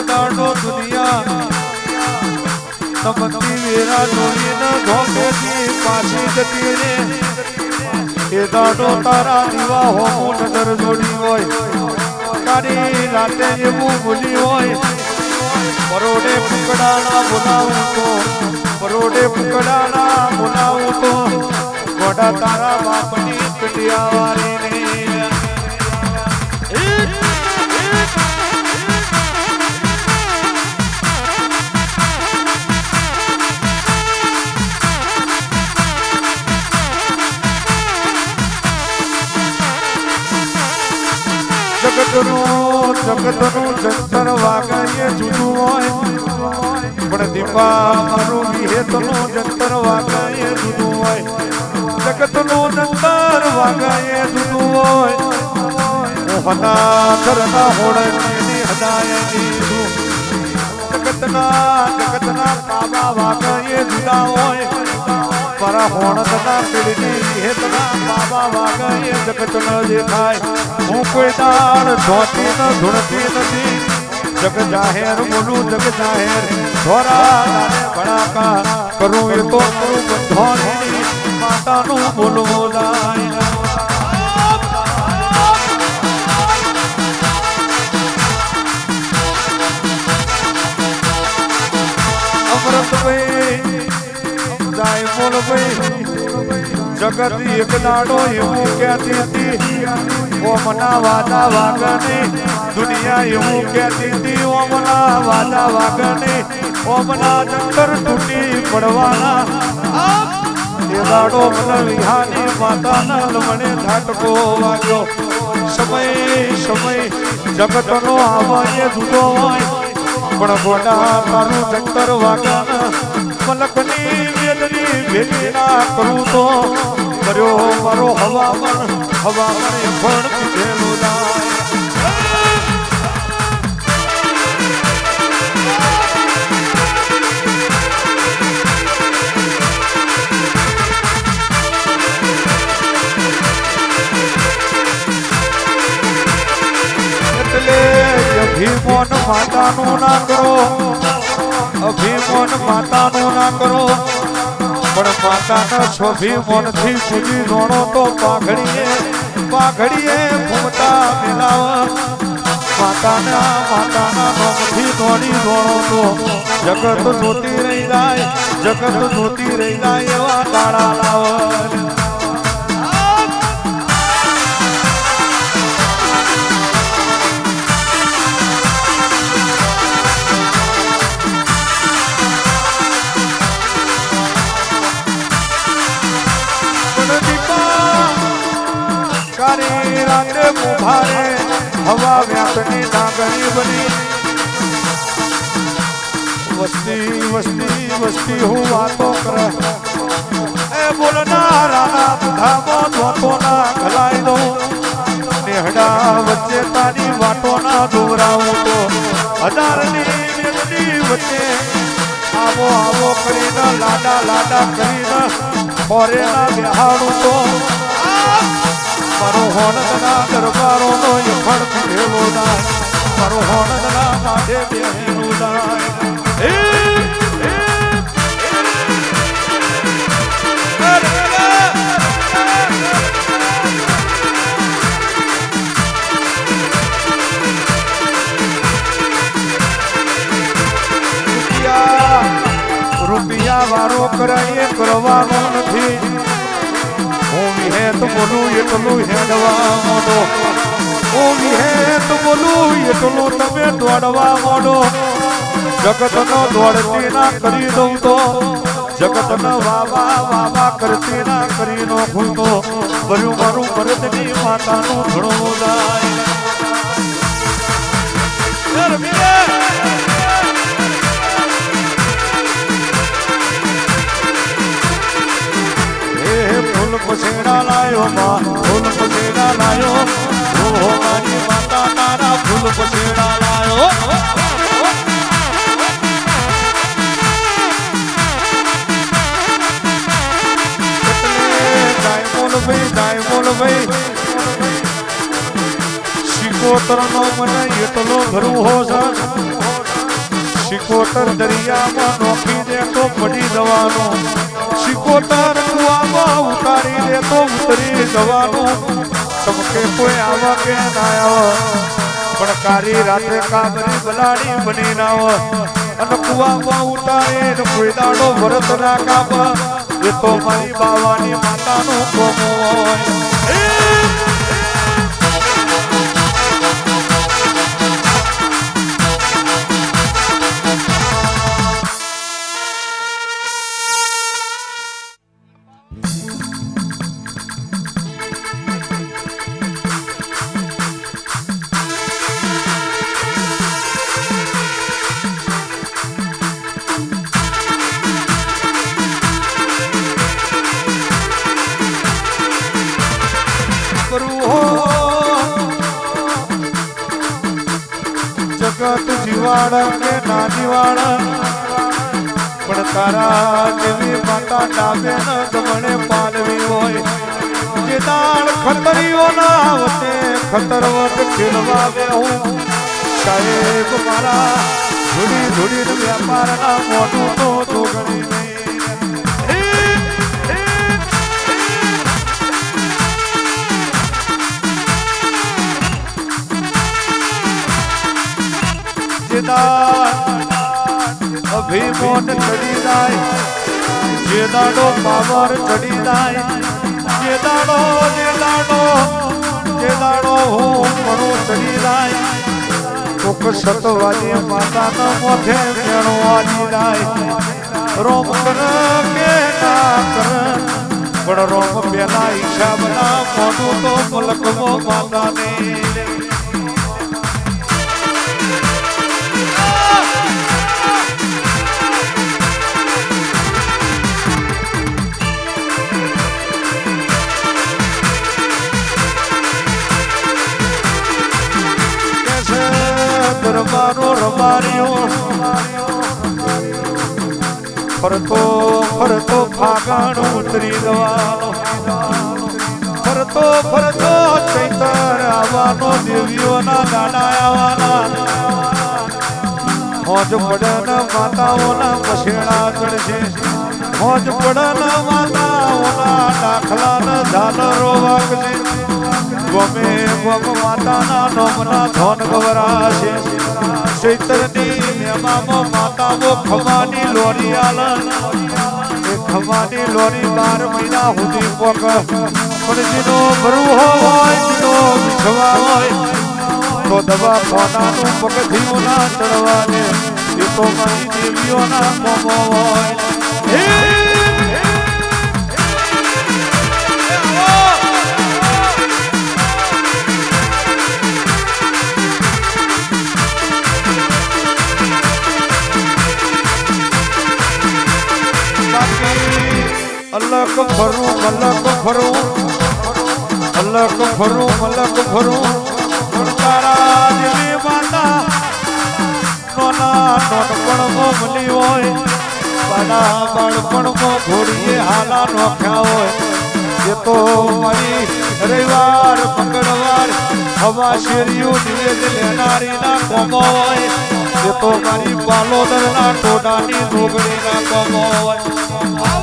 દાડો દુનિયા નમતી વેરા ડોળીને ધોકેથી પાછી જતી રે એ દાડો તારા દીવા હોમું નજર જોડી હોય તારી રાતે એવું ભૂલી હોય પરોડે કુકડાના બોલાવું તો પરોડે કુકડાના બોલાવું તો ગોડા તારા બાપની પીડિયા વાળી જગતનું જંતર વાગે જુદું હોય પણ દીપા મારું વિહેતનું જંતર વાગે જુદું હોય જગતનું જંતર વાગે જુદું હોય હના ધરના હોળની હદાય દીધું જગતના કાબા વાગે જુદા હોય મારા હોણના પીડીની વિહેતના બાબા વાગે જગત ન દેખાય હું કોઈ દાળ ધોતી ન ધૂણતી નથી જગ જાહેર બોલું જગ જાહેર ધોરા ભડાકા કરું એ તો કરું બંધોની માતાનું બોલવું જાય અમૃતભાઈ જાય બોલ ભાઈ જગત એક દાડો એવું કહેતી હતી ઓમના વાદા વાગને દુનિયા એવું કહેતી હતી ઓમના વાદા વાગને ઓમના જંતર તૂટી પડવાના એ દાડો મને વિહાની માતાના મને ઝાટકો વાગ્યો સમય જગતનો આવાય જુદો હોય પણ ગોડા તારું જંતર વાગના મલકની વેદની ભેગી ના કરું તો કર્યો મારો હવામણ પણ પીધેલું લાય એટલે અભિમાન માતાનું ના કરો અભિમાન માતાનું ના કરો પણ માતાના સ્વભિમાનથી સુધી રોણો તો પાઘડીએ ઘૂમતા મિલાવ માતાના નામથી દોડી રોણો તો જગત જોતી રહી જાય એવા દાડા લાવ રાતે મુભારે હવા વ્યાપની નાગરી બની વસ્તી હું વાતો કરે એ બોલનારા બધામો ધોતો ના ગલાઈ દઉં નેહડા વચ્ચે તારી વાટો ના દોરાવું તો 1000ની વચ્ચે આવો કરીને લાડા કરીને ખોરે ના બેહાડું તો મારો હોણના દરબારો નો ફળ પીધેલો નાય મારો હોણના માથે બેહેલું નાય રૂપિયા વારો કરાય કરવાનો નથી હું વિહેત બોલું એટલું હેડવા મોડો હું વિહેત બોલું એટલું તમે દોડવા મોડો જગતનો દોડતી ના કરી દઉં તો જગતનો વાવા કરતી ના કરી નાખું તો ભર્યું મારું ભરતની માતાનું ઘણું જાય ફૂલ પછેડા લાયો માં ફૂલ પછેડા લાયો હો મારી માતા તારા ફૂલ પછેડા લાયો ડાયમોલ ભાઈ શિકોતર નો મને એટલો ભરવું હો શિકોતર દરિયામાં નોખી દે તો પડી જવાનું શિકોતર કુવામાં ઉતારી દે તો ઉતરી જવાનું તમકે કોઈ આવા કે ના આવે પણ કારી રાતે કાબરી બલાડી બની ના આવે અને કુવામાં ઉતારે કોઈ દાડો ભરત ના કાપ એ તો મારી બાવાની માતાનો કોમો હોય જગત જીવાડા કે ના જીવાડા પણ તારા જેવી માતા ડાબે ન ગમણે પાલવી હોય જે દાળ ખતરીઓ ના વચ્ચે ખતરવટ ખીલવાવે હું સાહેબ મારા ધૂડી ધૂડી વેપાર ના મોટું તો જોગણી નહીં અભિમોન ચડી જાય જે દાડો પાવર ચડી જાય જે દાડો હું મણો ચડી જાય કોક સતવાજી માતાના મોઢે મેણો આવી જાય રોમ કર કે ના કર પણ રોમ પેલા હિસાબના મોઢું તો મલકમો માતાને રમારો રમાર્યો ફરતો ફરતો ફાગણ ઉતરી જવાનો ફરતો ફરતો ચૈતર આવવાનો દેવીઓના દાડા આવવાના મોજ પડન માતાઓના પછેડા ચડશે મોજ પડન માતાઓના દાખલાના ઝાલરો વાગશે ગમે ગમ માતાના નોમના ધન ગવરાશે ચૈતરની મેમામાં માતાઓ ખવાની લોરી આલન એ ખવાની લોરી 12 મહિના સુધી પોક પણ જેનો ભરવું હોય જેનો વિછવા હોય તો દવા ખાનાનું પગથિયું ના ચડવા દે એ તો મારી દેવીઓના મોમો હોય અલક ફરું મલક ફરું અલક ફરું મલક ફરું તારા જેવી માતા નોના નોનપણમાં મળી હોય બાળા બાળપણમાં ઘોડીએ હાલા નોખ્યા હોય એ તો મારી રવિવાર મંગળવાર હવા શેરીયું નિવેદ લેનારીના કોમો હોય એ તો મારી પાલોદરના ટોડાની ડોગરીના કોમો હોય